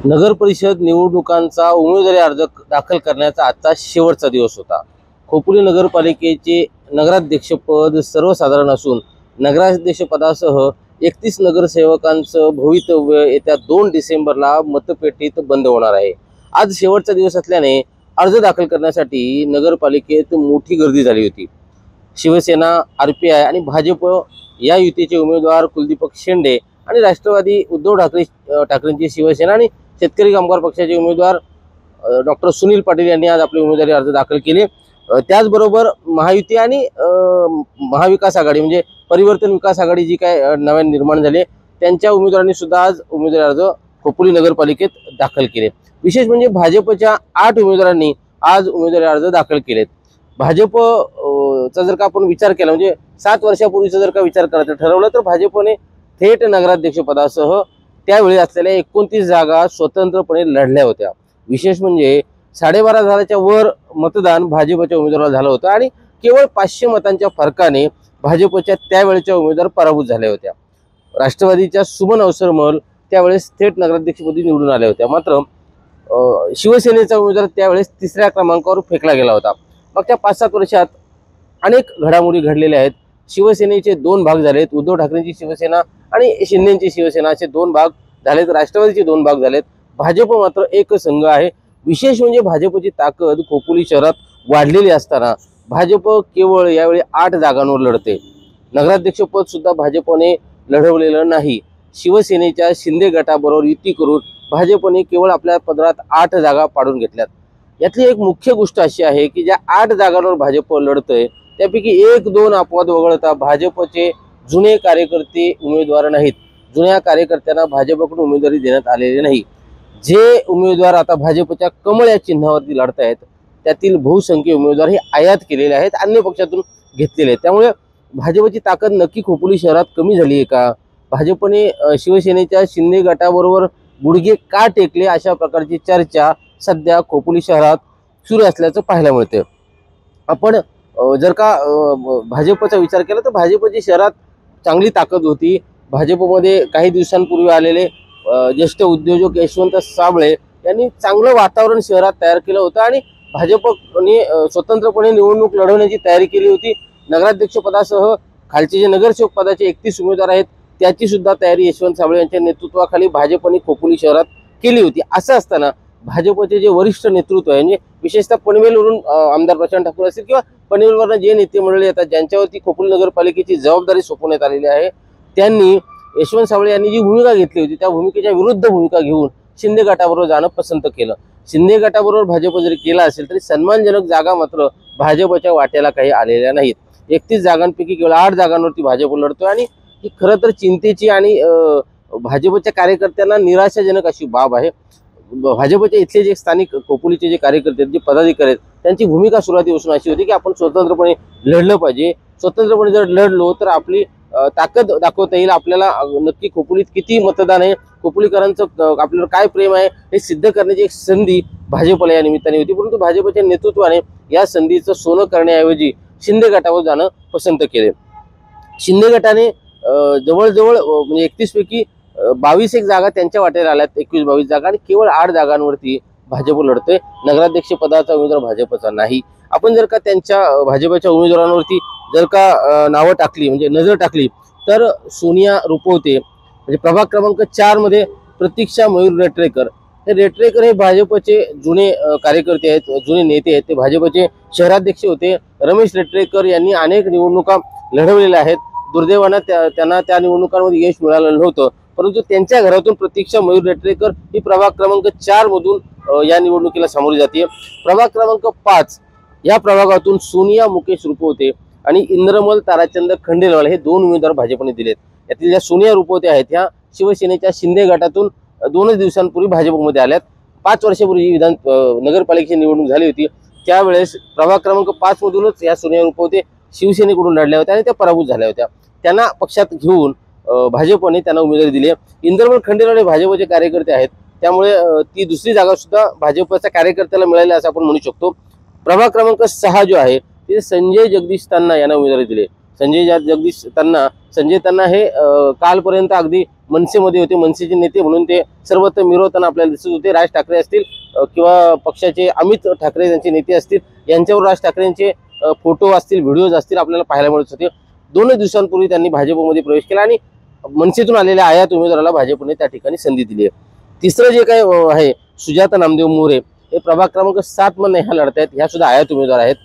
नगर परिषद निवडणुकांचा उमेदवारी अर्ज दाखल करण्याचा आजचा शेवटचा दिवस होता। खोपोली नगरपालिकेचे नगराध्यक्षपद सर्वसाधारण असून नगराध्यक्षपदासह 31 नगरसेवकांचं भवितव्य येत्या 2 डिसेंबरला मतपेटीत बंद होणार आहे। आज शेवटचा दिवस असल्याने अर्ज दाखल करण्यासाठी नगरपालिकेत मोठी गर्दी झाली होती। शिवसेना, RPI आणि भाजप या युतीचे उमेदवार कुलदीपक शेंडे आणि राष्ट्रवादी उद्धव ठाकरेंची शिवसेना आणि शेतकरी कामगार पक्षाचे उमेदवार डॉक्टर सुनील पाटील यांनी आज आपले उमेदवारी अर्ज दाखल केले। त्याचबरोबर महायुती आणि महाविकास आघाडी म्हणजे परिवर्तन विकास आघाडी जी काय नव्याने निर्माण झाली त्यांच्या उमेदवारांनी सुद्धा आज उमेदवारी अर्ज खोपोली नगरपालिकेत दाखल केले। विशेष म्हणजे भाजपच्या 8 उमेदवारांनी आज उमेदवारी अर्ज दाखल केलेत। भाजपचा जर का आपण विचार केला म्हणजे 7 वर्षापूर्वीचा जर का विचार करायचा ठरवलं तर भाजपने थेट नगराध्यक्षपदासह त्यावेळी असलेल्या 29 जागा स्वतंत्रपणे लढल्या होत्या। विशेष म्हणजे 12.5,000च्या वर मतदान भाजपच्या उमेदवाराला झालं होतं आणि केवळ 500 मतांच्या फरकाने भाजपच्या त्यावेळच्या उमेदवार पराभूत झाल्या होत्या। राष्ट्रवादीच्या सुमन अवसरमल त्यावेळेस थेट नगराध्यक्षपदी निवडून आल्या होत्या। मात्र शिवसेनेचा उमेदवार त्यावेळेस 3ऱ्या क्रमांकावर फेकला गेला होता। मागच्या 5-7 वर्षात अनेक घडामोडी घडलेल्या आहेत। शिवसेनेचे 2 भाग झालेत, उद्धव ठाकरेंची शिवसेना आणि शिंदेची शिवसेना असे 2 भाग झालेत, राष्ट्रवादीचे 2 भाग झालेत, भाजप मात्र एक संघ आहे। विशेष म्हणजे भाजपची ताकद खोपोली शहरात वाढलेली असताना भाजप केवळ यावेळी 8 जागांवर लढते। नगराध्यक्षपद सुद्धा भाजपने लढवलेलं नाही। शिवसेनेच्या शिंदे गटाबरोबर युती करून भाजपने केवळ आपल्या पदरात 8 जागा पाडून घेतल्यात। यातली एक मुख्य गोष्ट अशी आहे की ज्या 8 जागांवर भाजप लढतंय त्यापैकी 1-2 अपवाद वगळता भाजपचे जुने कार्यकर्ते उमेदवार नाहीत। जुन्या कार्यकर्त्यांना भाजपकडून उमेदवारी देण्यात आलेली नाही। जे उमेदवार आता भाजपच्या कमळ या चिन्हावरती लढतायत त्यातील बहुसंख्य उमेदवार हे आयात केलेले आहेत, अन्य पक्षातून घेतलेले आहेत। त्यामुळे भाजपची ताकद नक्की खोपोली शहरात कमी झाली आहे का? भाजपने शिवसेनेच्या शिंदे गटाबरोबर गुडघे का टेकले अशा प्रकारची चर्चा सध्या खोपोली शहरात सुरू असल्याचं पाहायला मिळते। आपण जर का भाजपचा विचार केला तर भाजपची शहरात चांगली ताकद होती। भाजपमध्ये काही दिवसांपूर्वी आलेले ज्येष्ठ उद्योजक यशवंत साबळे यांनी चांगलं वातावरण शहरात तयार केलं होतं आणि भाजपने स्वतंत्रपणे निवडणूक लढवण्याची तयारी केली होती। नगराध्यक्षपदासह खालचे जे नगरसेवक पदाचे 31 उमेदवार आहेत त्याची सुद्धा तयारी यशवंत साबळे यांच्या नेतृत्वाखाली भाजपने खोपोली शहरात केली होती। असं असताना भाजपचे जे वरिष्ठ नेतृत्व आहे म्हणजे विशेषतः पनवेलवरून आमदार प्रशांत ठाकूर असतील किंवा पनवेलवरून जे नेते मंडळी येतात ज्यांच्यावरती खोपोली नगरपालिकेची जबाबदारी सोपवण्यात आलेली आहे त्यांनी यशवंत साबळे यांनी जी भूमिका घेतली होती त्या भूमिकेच्या विरुद्ध भूमिका घेऊन शिंदे गटाबरोबर जाणं पसंत केलं। शिंदे गटाबरोबर भाजप जरी केला असेल तरी सन्मानजनक जागा मात्र भाजपच्या वाट्याला काही आलेल्या नाहीत। 31 जागांपैकी केवळ 8 जागांवरती भाजप लढतोय आणि ही खरं तर चिंतेची आणि भाजपच्या कार्यकर्त्यांना निराशाजनक अशी बाब आहे। भाजपच्या इथले जे स्थानिक खोपोलीचे जे कार्यकर्ते आहेत जे पदाधिकारी आहेत त्यांची भूमिका सुरुवातीपासून अशी होती की आपण स्वतंत्रपणे लढलं पाहिजे, स्वतंत्रपणे जर लढलो तर आपली ताकद दाखवता येईल, आपल्याला नक्की खोपोलीत किती मतदान आहे, खोपोलीकरांचं आपल्याला काय प्रेम आहे हे सिद्ध करण्याची एक संधी भाजपला या निमित्ताने होती। परंतु भाजपच्या नेतृत्वाने या संधीचं सोनं करण्याऐवजी शिंदे गटावर जाणं पसंत केले। शिंदे गटाने जवळजवळ म्हणजे 31 पैकी 22 जागा त्यांच्या वाट्याला आल्यात, 21-22 जागा आणि केवळ 8 जागांवरती भाजप लढतोय। नगराध्यक्ष पदाचा उमेदवार भाजपचा नाही। आपण जर का त्यांच्या भाजपच्या उमेदवारांवरती जर का नावं टाकली म्हणजे नजर टाकली तर सोनिया रुपवते म्हणजे प्रभाग क्रमांक 4 मध्ये प्रतीक्षा मयूर रेटरेकर हे भाजपचे जुने कार्यकर्ते आहेत, जुने नेते आहेत। ते भाजपचे शहराध्यक्ष होते। रमेश रेटरेकर यांनी अनेक निवडणुका लढवलेल्या आहेत। दुर्दैवानं त्यांना त्या निवडणुकांमध्ये यश मिळालं नव्हतं, परंतु त्यांच्या घरातून प्रतीक्षा मयूर रेटरेकर ही प्रभाग क्रमांक 4 मधून या निवडणुकीला सामोरी जाते। प्रभाग क्रमांक 5 या प्रभागातून सोनिया मुकेश रुपवते आणि इंद्रमल ताराचंद खंडेलवाल हे 2 उमेदवार भाजपने दिलेत। यातील ज्या सोनिया रुपवते आहेत ह्या शिवसेनेच्या शिंदे गटातून 2 दिवसांपूर्वी भाजपमध्ये आल्यात। 5 वर्षापूर्वी नगरपालिकेची निवडणूक झाली होती त्यावेळेस प्रभाग क्रमांक 5 मधूनच या सोनिया रुपवते शिवसेनेकडून लढल्या होत्या आणि त्या पराभूत झाल्या होत्या। त्यांना पक्षात घेऊन भाजपने त्यांना उमेदवारी दिली आहे। इंद्रमल खंडेलवाल हे भाजपचे कार्यकर्ते आहेत त्यामुळे ती दुसरी जागा सुद्धा भाजपच्या कार्यकर्त्याला मिळाली असं आपण म्हणू शकतो। प्रभाग क्रमांक 6 जो आहे ते संजय जगदीश तान्ना यांना उमेदवारी दिली। जगदीश त्यांना हे कालपर्यंत अगदी मनसेमध्ये होते, मनसेचे नेते म्हणून ते सर्वत्र मिरवताना आपल्याला दिसत होते। राज ठाकरे असतील किंवा पक्षाचे अमित ठाकरे यांचे नेते असतील, यांच्यावर राज ठाकरेंचे फोटो असतील, व्हिडिओज असतील आपल्याला पाहायला मिळत होते। 2 दिवसांपूर्वी त्यांनी भाजपमध्ये प्रवेश केला आणि मनसेतून आलेल्या आयात उमेदवाराला भाजपने त्या ठिकाणी संधी दिली आहे। तिसरं जे काही आहे सुजाता नामदेव मोरे, हे प्रभाग क्रमांक 7 मध्ये ह्या लढत आहेत, ह्या सुद्धा आयात उमेदवार आहेत,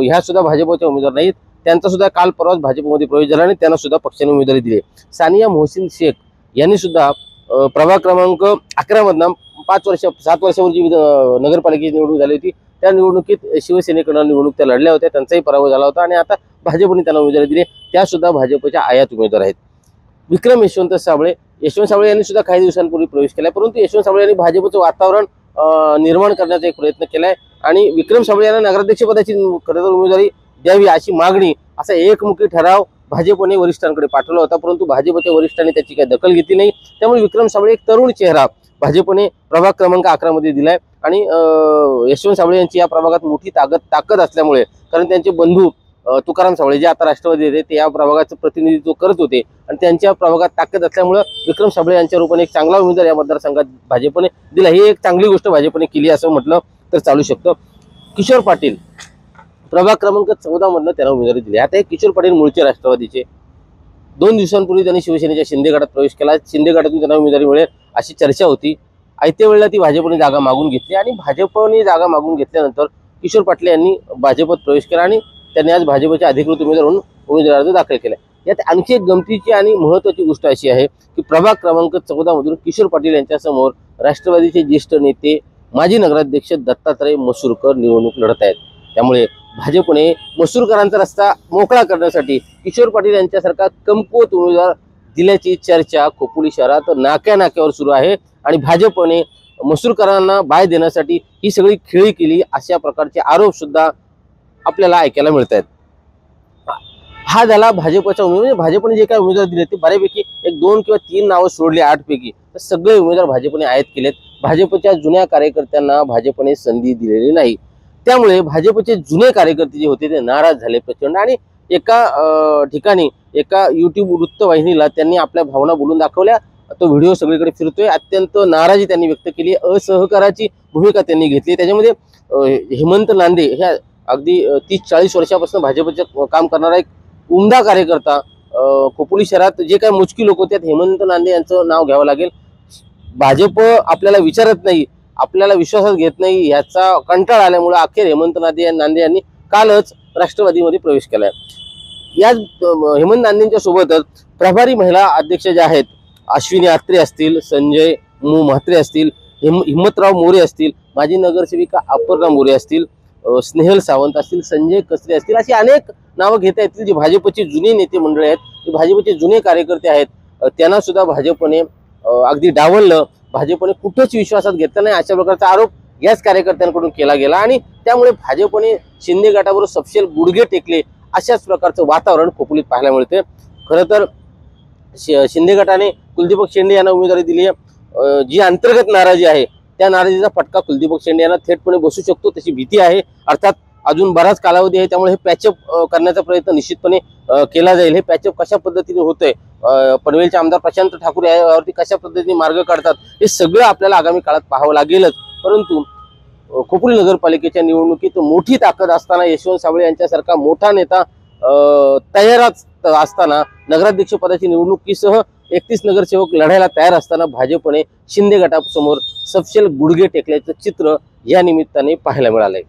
ह्या सुद्धा भाजपचे उमेदवार नाहीत। त्यांचा सुद्धा काल परवाच भाजपमध्ये प्रवेश झाला आणि त्यांना सुद्धा पक्षाने उमेदवारी दिली। सानिया मोहसिन शेख यांनी सुद्धा प्रभाग क्रमांक 11 मधनं 7 वर्षापूर्वी नगरपालिकेची निवडणूक झाली होती, त्या निवडणुकीत शिवसेनेकडून निवडणूक त्या लढल्या होत्या, त्यांचाही पराभव झाला होता आणि आता भाजपने त्यांना उमेदवारी दिली, त्या सुद्धा भाजपच्या आयात उमेदवार आहेत। विक्रम यशवंत साबळे यांनी सुद्धा काही दिवसांपूर्वी प्रवेश केलाय, परंतु यशवंत साबळे यांनी भाजपचं वातावरण निर्माण करण्याचा एक प्रयत्न केलाय आणि विक्रम साबळे यांना नगराध्यक्षपदाची खरं तर उमेदवारी द्यावी अशी मागणी, असा एकमुखी ठराव भाजपने वरिष्ठांकडे पाठवला होता, परंतु भाजपच्या वरिष्ठांनी त्याची काही दखल घेतली नाही। त्यामुळे विक्रम साबळे एक तरुण चेहरा भाजपने प्रभाग क्रमांक 11 मध्ये दिलाय आणि यशवंत साबळे यांची या प्रभागात मोठी ताकद असल्यामुळे, कारण त्यांचे बंधू तुकाराम साबळे जे आता राष्ट्रवादी होते ते या प्रभागाचं प्रतिनिधित्व करत होते आणि त्यांच्या प्रभागात ताकद असल्यामुळे विक्रम साबळे यांच्या रूपाने एक चांगला उमेदवार या मतदारसंघात भाजपने दिला। ही एक चांगली गोष्ट भाजपने केली असं म्हटलं तर चालू शकतं। किशोर पाटील प्रभाग क्रमांक 14 मधनं त्यांना उमेदवारी दिली। आता हे किशोर पाटील मूळचे राष्ट्रवादीचे, 2 दिवसांपूर्वी त्यांनी शिवसेनेच्या शिंदे गटात प्रवेश केला, शिंदे गटातून त्यांना उमेदवारी मिळेल अशी चर्चा होती। आयत्या वेळेला ती भाजपने जागा मागून घेतली आणि भाजपने जागा मागून घेतल्यानंतर किशोर पाटील यांनी भाजपत प्रवेश केला आणि त्यांनी आज भाजपचे अधिकृत उमेदवार म्हणून उमेदवारी अर्ज दाखल केला। यात आणखी एक गमतीची आणि महत्त्वाची गोष्ट अशी आहे की प्रभाग क्रमांक 14 मधून किशोर पाटील यांच्या समोर राष्ट्रवादीचे ज्येष्ठ नेते माजी नगराध्यक्ष दत्तात्रय मसूरकर निवडणूक लढत आहेत। त्यामुळे भाजपने मसूरकरांचा रस्ता मोकळा करण्यासाठी किशोर पाटील यांच्यासारखा कमकुवत उमेदवार दिल्याची चर्चा खोपोली शहरात नाक्यावर सुरू आहे आणि भाजपने मसूरकरांना बाय देण्यासाठी ही सगळी खेळी केली अशा प्रकारचे आरोप सुद्धा आपल्याला ऐकायला मिळत आहेत। हा झाला भाजपचा उमेदवार, भाजपने जे काही उमेदवार दिले ते बऱ्यापैकी 1, 2 किंवा 3 नावं सोडली 8 पैकी, तर सगळे उमेदवार भाजपने आयात केलेत। भाजपच्या जुन्या कार्यकर्त्यांना भाजपने संधी दिलेली नाही, त्यामुळे भाजपचे जुने कार्यकर्ते जे होते ते नाराज झाले प्रचंड आणि एका ठिकाणी एका YouTube वृत्तवाहिनीला त्यांनी आपल्या भावना बोलून दाखवल्या। तो व्हिडिओ सगळीकडे फिरतोय, अत्यंत नाराजी त्यांनी व्यक्त केली, असहकाराची भूमिका त्यांनी घेतली। त्याच्यामध्ये हेमंत नांदे ह्या अगदी 30-40 वर्षापासून भाजपचं काम करणारा एक उमदा कार्यकर्ता, खोपोली शहरात जे काही मोजकी लोक होते हेमंत नांदे यांचं नाव घ्यावं लागेल। भाजप आपल्याला विचारत नाही, आपल्याला विश्वासात घेत नाही, याचा कंटाळा आल्यामुळे अखेर हेमंत नांदे यांनी कालच राष्ट्रवादीमध्ये प्रवेश केलाय। या हेमंत नांदेंच्या सोबतच प्रभारी महिला अध्यक्ष ज्या आहेत अश्विनी आत्रे असतील, संजय म्हात्रे असतील, हिम्मतराव मोरे असतील, माजी नगरसेविका अपर्णा मोरे असतील, स्नेहल सावंत असतील, संजय कसरे असतील, अशी अनेक नावं घेता येतील जी भाजपचे जुने नेते मंडळी आहेत, भाजपचे जुने कार्यकर्ते आहेत, त्यांना सुद्धा भाजपने अगदी डावललं, भाजपने कुठेच विश्वासात घेतला नाही अशा प्रकारचा आरोप याच कार्यकर्त्यांकडून केला गेला आणि त्यामुळे भाजपने शिंदे गटावर सपशेल गुडघे टेकले अशाच प्रकारचं वातावरण खोपोलीत पाहायला मिळते। खरं तर शिंदे गटाने कुलदीपक शेंडे यांना उमेदवारी दिली आहे, जी अंतर्गत नाराजी आहे त्या नाराजीचा फटका कुलदीपक शेंडे यांना थेटपणे बसू शकतो तशी भीती आहे। अर्थात अजून बराच कालावधी आहे, त्यामुळे हे पॅचअप करण्याचा प्रयत्न निश्चितपणे केला जाईल। हे पॅचअप कशा पद्धतीने होतंय, पनवेलचे आमदार प्रशांत ठाकूर यावरती कशा पद्धतीने मार्ग काढतात, हे सगळं आपल्याला आगामी काळात पाहावं लागेलच। परंतु खोपोली नगरपालिकेच्या निवडणुकीत मोठी ताकद असताना, यशवंत साबळे यांच्यासारखा मोठा नेता तयारच असताना, नगराध्यक्ष पदाची निवडणुकीसह 31 नगरसेवक लढायला तयार असताना भाजपने शिंदे गटासमोर सपशेल गुडघे टेकल्याचं चित्र या निमित्ताने पाहायला मिळालंय।